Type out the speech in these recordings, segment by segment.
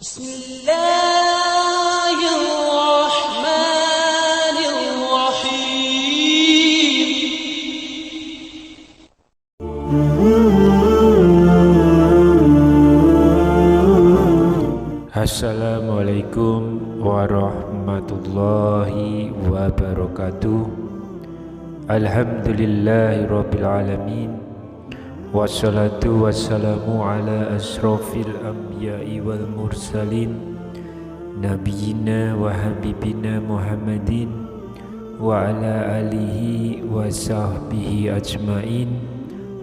Bismillahirrahmanirrahim. Assalamualaikum warahmatullahi wabarakatuh. Alhamdulillahirabbil alamin. Wassalatu wassalamu ala asrofil anbiya'i wal mursalin nabiyina wa habibina Muhammadin wa ala alihi wa sahbihi ajmain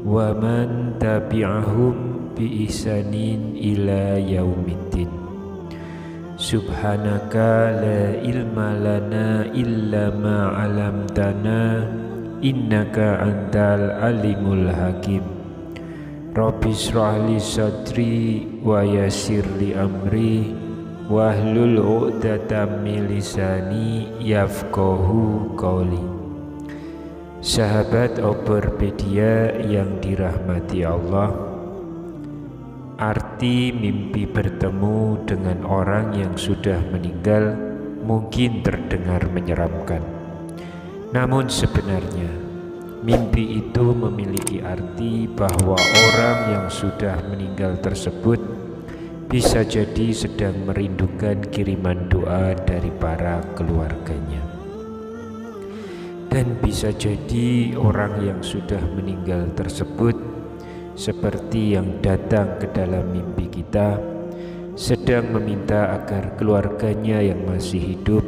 wa man tabi'ahum bi ihsanin ila yaumiddin. Subhanaka la ilma lana illa ma 'allamtana innaka antal alimul hakim. Rabbi shrah li sadri wa yassir li amri wahlul 'uqdatam min lisani yafqahu qawli. Sahabat Oberpedia yang dirahmati Allah, arti mimpi bertemu dengan orang yang sudah meninggal mungkin terdengar menyeramkan. Namun sebenarnya mimpi itu memiliki arti bahwa orang yang sudah meninggal tersebut bisa jadi sedang merindukan kiriman doa dari para keluarganya. Dan bisa jadi orang yang sudah meninggal tersebut, seperti yang datang ke dalam mimpi kita, sedang meminta agar keluarganya yang masih hidup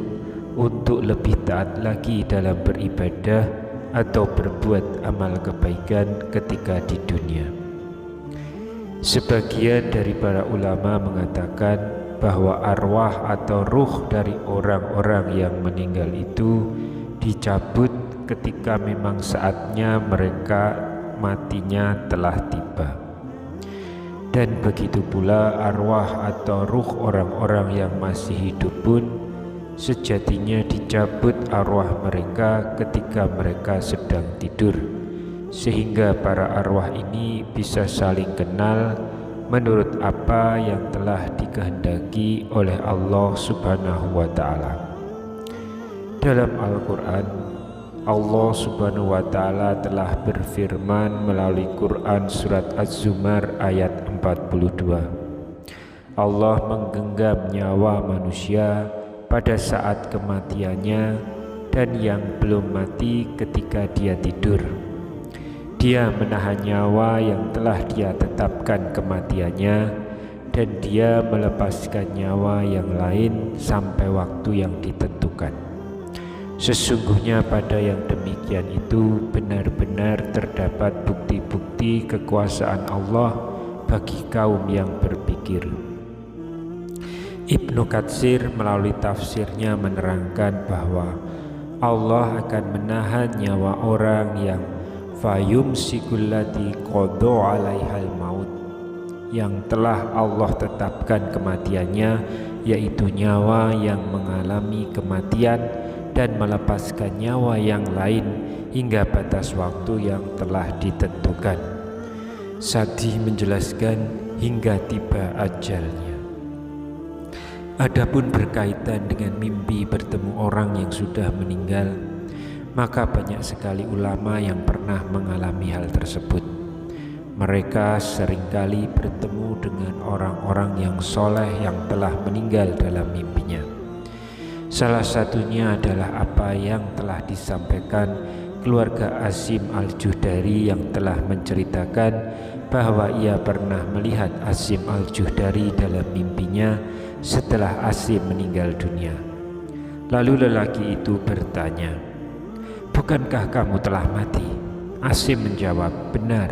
untuk lebih taat lagi dalam beribadah atau berbuat amal kebaikan ketika di dunia. Sebagian dari para ulama mengatakan bahwa arwah atau ruh dari orang-orang yang meninggal itu dicabut ketika memang saatnya mereka matinya telah tiba. Dan begitu pula arwah atau ruh orang-orang yang masih hidup pun sejatinya dicabut arwah mereka ketika mereka sedang tidur, sehingga para arwah ini bisa saling kenal menurut apa yang telah dikehendaki oleh Allah Subhanahu wa Ta'ala. Dalam Al-Quran, Allah Subhanahu wa Ta'ala telah berfirman melalui Quran surat Az-Zumar ayat 42. Allah menggenggam nyawa manusia pada saat kematiannya dan yang belum mati ketika dia tidur. Dia menahan nyawa yang telah dia tetapkan kematiannya, dan dia melepaskan nyawa yang lain sampai waktu yang ditentukan. Sesungguhnya pada yang demikian itu benar-benar terdapat bukti-bukti kekuasaan Allah bagi kaum yang berpikir. Ibnu Katsir melalui tafsirnya menerangkan bahwa Allah akan menahan nyawa orang yang fayumsikul lati qada 'alaihal maut, yang telah Allah tetapkan kematiannya, yaitu nyawa yang mengalami kematian, dan melepaskan nyawa yang lain hingga batas waktu yang telah ditentukan. Sa'di menjelaskan hingga tiba ajalnya. Adapun berkaitan dengan mimpi bertemu orang yang sudah meninggal, maka banyak sekali ulama yang pernah mengalami hal tersebut. Mereka seringkali bertemu dengan orang-orang yang soleh yang telah meninggal dalam mimpinya. Salah satunya adalah apa yang telah disampaikan keluarga Asim Al-Juhdari yang telah menceritakan bahwa ia pernah melihat Asim Al-Juhdari dalam mimpinya setelah Asim meninggal dunia. Lalu lelaki itu bertanya, "Bukankah kamu telah mati?" Asim menjawab, "Benar."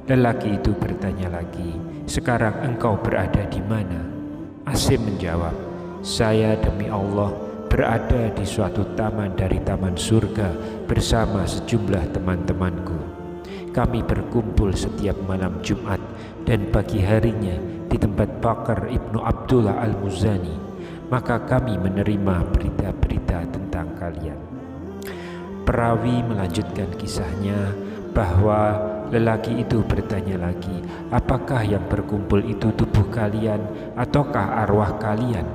Lelaki itu bertanya lagi, "Sekarang engkau berada di mana?" Asim menjawab, "Saya demi Allah berada di suatu taman dari taman surga bersama sejumlah teman-temanku. Kami berkumpul setiap malam Jumat dan pagi harinya di tempat Bakar Ibnu Abdullah Al-Muzani. Maka kami menerima berita-berita tentang kalian." Perawi melanjutkan kisahnya bahwa lelaki itu bertanya lagi, apakah yang berkumpul itu tubuh kalian ataukah arwah kalian?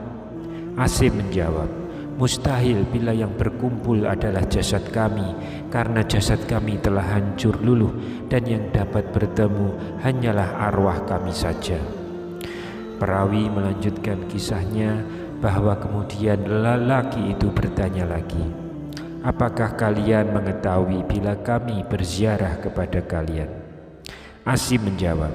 Asim menjawab, mustahil bila yang berkumpul adalah jasad kami, karena jasad kami telah hancur luluh dan yang dapat bertemu hanyalah arwah kami saja. Perawi melanjutkan kisahnya bahwa kemudian lelaki itu bertanya lagi, apakah kalian mengetahui bila kami berziarah kepada kalian? Asim menjawab,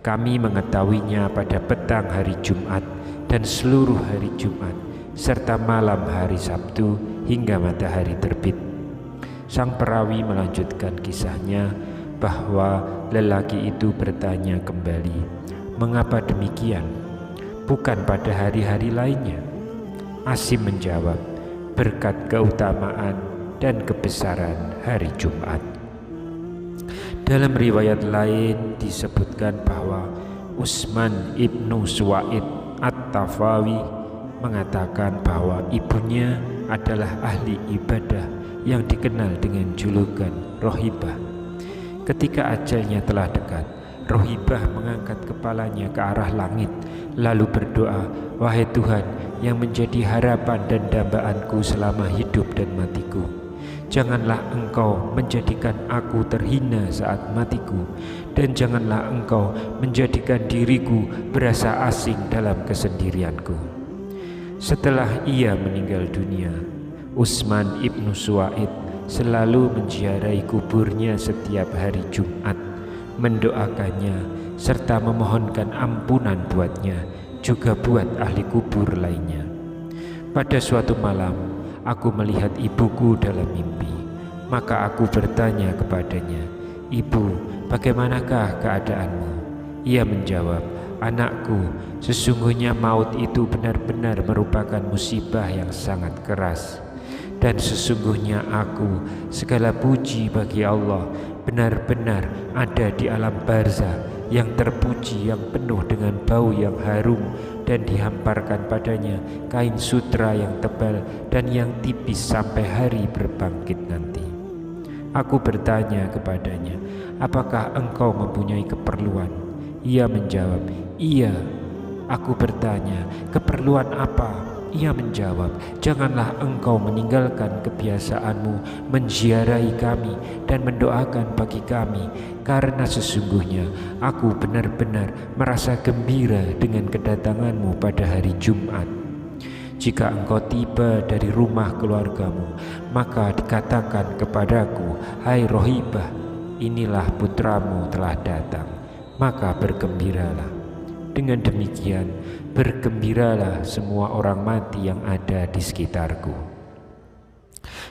kami mengetahuinya pada petang hari Jumat dan seluruh hari Jumat serta malam hari Sabtu hingga matahari terbit. Sang perawi melanjutkan kisahnya bahwa lelaki itu bertanya kembali, mengapa demikian? Bukan pada hari-hari lainnya? Asim menjawab, berkat keutamaan dan kebesaran hari Jumat. Dalam riwayat lain disebutkan bahwa Utsman ibnu Suwaid At-Tafawi mengatakan bahwa ibunya adalah ahli ibadah yang dikenal dengan julukan Rohibah. Ketika ajalnya telah dekat, Rohibah mengangkat kepalanya ke arah langit lalu berdoa, wahai Tuhan yang menjadi harapan dan dambaanku selama hidup dan matiku, janganlah Engkau menjadikan aku terhina saat matiku, dan janganlah Engkau menjadikan diriku berasa asing dalam kesendirianku. Setelah ia meninggal dunia, Utsman ibnu Suwaid selalu menziarahi kuburnya setiap hari Jumat, mendoakannya serta memohonkan ampunan buatnya, juga buat ahli kubur lainnya. Pada suatu malam, aku melihat ibuku dalam mimpi. Maka aku bertanya kepadanya, Ibu, bagaimanakah keadaanmu? Ia menjawab, anakku, sesungguhnya maut itu benar-benar merupakan musibah yang sangat keras. Dan sesungguhnya aku, segala puji bagi Allah, benar-benar ada di alam barzah yang terpuji, yang penuh dengan bau yang harum, dan dihamparkan padanya kain sutra yang tebal dan yang tipis sampai hari berbangkit nanti. Aku bertanya kepadanya, apakah engkau mempunyai keperluan? Ia menjawab, iya. Aku bertanya, keperluan apa? Ia menjawab, janganlah engkau meninggalkan kebiasaanmu menziarahi kami dan mendoakan bagi kami, karena sesungguhnya aku benar-benar merasa gembira dengan kedatanganmu pada hari Jumat. Jika engkau tiba dari rumah keluargamu, maka dikatakan kepadaku, hai Rohibah, inilah putramu telah datang, maka bergembiralah. Dengan demikian, bergembiralah semua orang mati yang ada di sekitarku.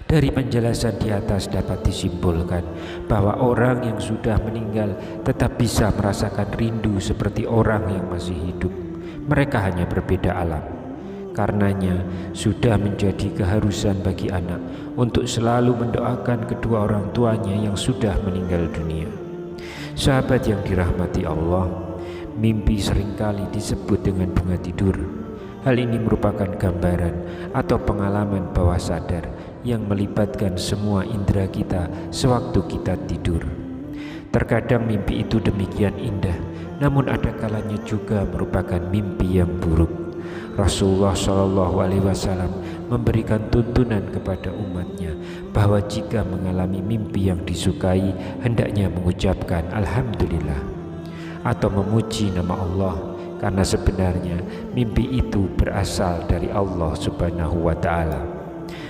Dari penjelasan di atas dapat disimpulkan bahwa orang yang sudah meninggal tetap bisa merasakan rindu seperti orang yang masih hidup. Mereka hanya berbeda alam. Karenanya sudah menjadi keharusan bagi anak untuk selalu mendoakan kedua orang tuanya yang sudah meninggal dunia. Sahabat yang dirahmati Allah, mimpi seringkali disebut dengan bunga tidur. Hal ini merupakan gambaran atau pengalaman bawah sadar yang melibatkan semua indera kita sewaktu kita tidur. Terkadang mimpi itu demikian indah, namun ada kalanya juga merupakan mimpi yang buruk. Rasulullah SAW memberikan tuntunan kepada umatnya bahwa jika mengalami mimpi yang disukai, hendaknya mengucapkan Alhamdulillah atau memuji nama Allah, karena sebenarnya mimpi itu berasal dari Allah Subhanahu wa Ta'ala.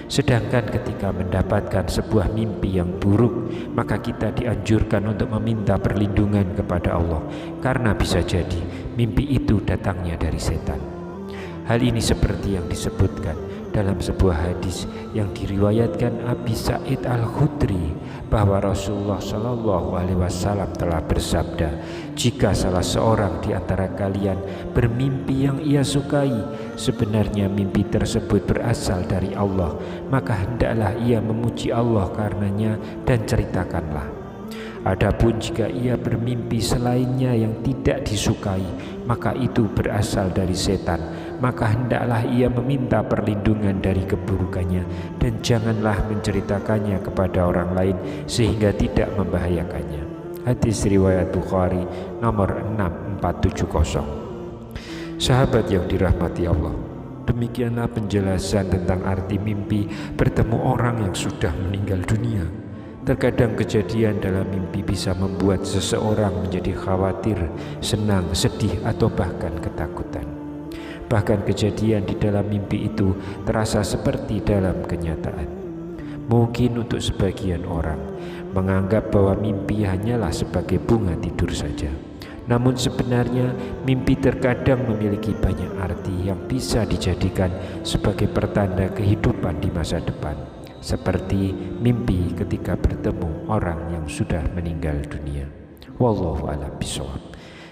Sedangkan ketika mendapatkan sebuah mimpi yang buruk, maka kita dianjurkan untuk meminta perlindungan kepada Allah, karena bisa jadi mimpi itu datangnya dari setan. Hal ini seperti yang disebutkan dalam sebuah hadis yang diriwayatkan Abi Sa'id Al-Khudri bahwa Rasulullah SAW telah bersabda, jika salah seorang di antara kalian bermimpi yang ia sukai, sebenarnya mimpi tersebut berasal dari Allah, maka hendaklah ia memuji Allah karenanya dan ceritakanlah. Adapun jika ia bermimpi selainnya yang tidak disukai, maka itu berasal dari setan, maka hendaklah ia meminta perlindungan dari keburukannya dan janganlah menceritakannya kepada orang lain sehingga tidak membahayakannya. Hadis riwayat Bukhari nomor 6470. Sahabat yang dirahmati Allah, demikianlah penjelasan tentang arti mimpi bertemu orang yang sudah meninggal dunia. Terkadang kejadian dalam mimpi bisa membuat seseorang menjadi khawatir, senang, sedih, atau bahkan ketakutan. Bahkan kejadian di dalam mimpi itu terasa seperti dalam kenyataan. Mungkin untuk sebagian orang menganggap bahwa mimpi hanyalah sebagai bunga tidur saja. Namun sebenarnya mimpi terkadang memiliki banyak arti yang bisa dijadikan sebagai pertanda kehidupan di masa depan, seperti mimpi ketika bertemu orang yang sudah meninggal dunia. Wallahu a'lam bishawab.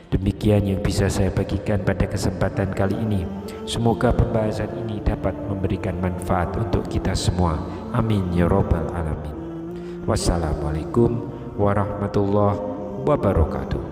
Demikian yang bisa saya bagikan pada kesempatan kali ini. Semoga pembahasan ini dapat memberikan manfaat untuk kita semua. Amin ya rabbal alamin. Wassalamualaikum warahmatullahi wabarakatuh.